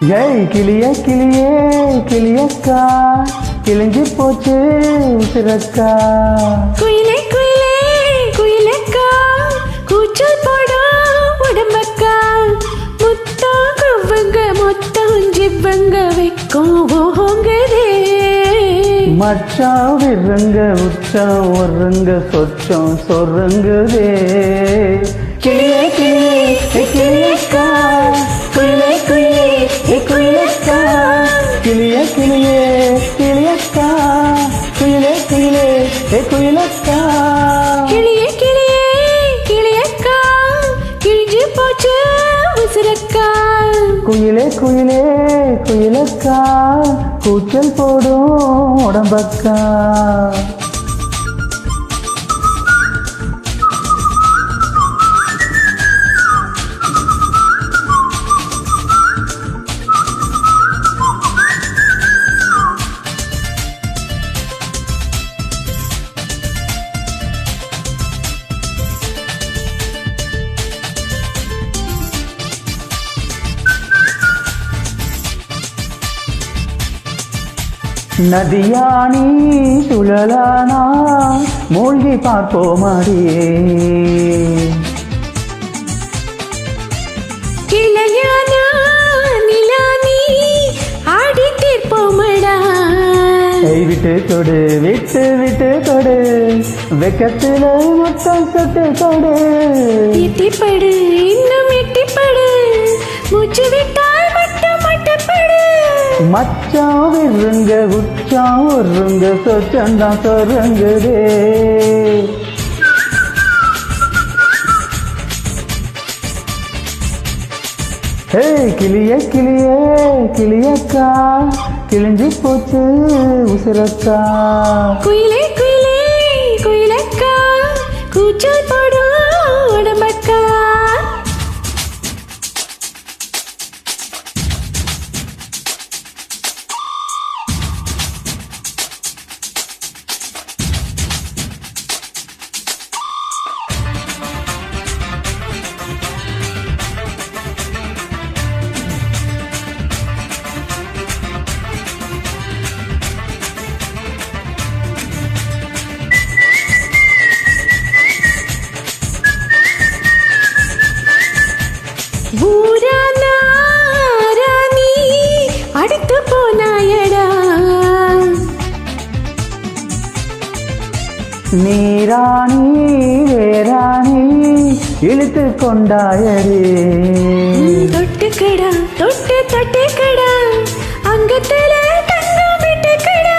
ஏய் கிளியே கிளியே கிளியக்கா கிழிஞ்சு போச்சு உசிரக்கா. குயிலே குயிலே குயிலக்கா கூச்சல் போடும் உடம்பக்கா. முத்தம் குவங்க மொத்தம் ஜிவ்வங்க வைக்கும் ஓங்குதே. மச்சான் விருங்க உச்சான் ஒருங்க சொச்சம் சொருங்குதே. கிளியே கிளியே கிளியக்கா குயிலே குயிலே குயிலக்கா. கிளியே கிளியே கிளியக்கா குயிலே குயிலே குயிலக்கா. கிளியே கிளியே கிளியக்கா கிழிஞ்சு போச்சு உசுரக்கா. குயிலே குயிலே குயிலக்கா கூச்சல் போடும் உடம்பக்கா. நதியானி சுழலானா மூழ்கி பார்ப்போமாடியே. கிளையானா நிலானி ஆடி தீர்ப்போமடா. விட்டு கொடு விட்டு விட்டு கொடு வெக்கத்துல மொத்தம் சொட்டு கொடு. எட்டிப்படு இன்னும் எட்டிப்படு மூச்சு விட்டால் மட்டும் மட்டுப்படு. மச்சான் விருங்க உச்சான் ஒருங்க சொச்சந்தான் சொருங்குதே. ஹே கிளியே கிளியே கிளியக்கா கிழிஞ்சு போச்சு உசுரக்கா. குயிலே குயிலே குயிலக்கா கூச்சல் போடும் உடம்பக்கா. அடுத்து போனாயடா நீராணி வேராணி இழுத்து கொண்டாயரே. தொட்டுக்கடா தொட்டு தொட்டுக்கடா அங்கத்துல தங்கம் விட்டுக்கடா.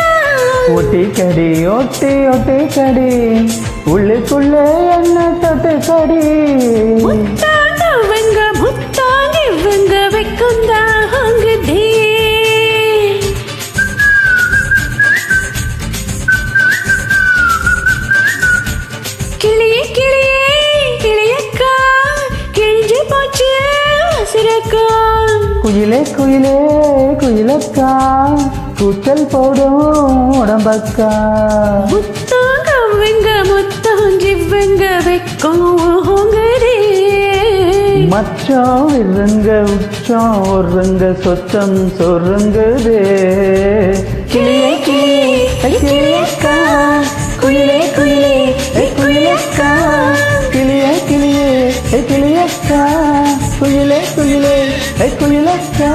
ஒட்டி கடி ஒட்டி ஒட்டி கடி உள்ளுக்குள்ள என்ன தொட்டு கடி. முத்தாங்க முத்தாங்க இவங்க வைக்குந்தா அங்குதே. கிளியே கிளியே கிளியக்கா கிழிஞ்சு போச்சு உசுரக்கா. குயிலே குயிலே குயிலக்கா கூச்சல் போடும் உடம்பக்கா. முத்தாங்க அவங்க முத்தம் ஜிவ்வங்க வைக்கும் ஓங்குதே. மச்சான் விருங்க உச்சம் ஒருங்க சொச்சம் சொருங்குதே. கிளியே கிளியே கிளியக்கா குயிலே குயிலே குயிலக்கா. கிளியே கிளியே கிளியக்கா குயிலே குயிலே குயிலக்கா.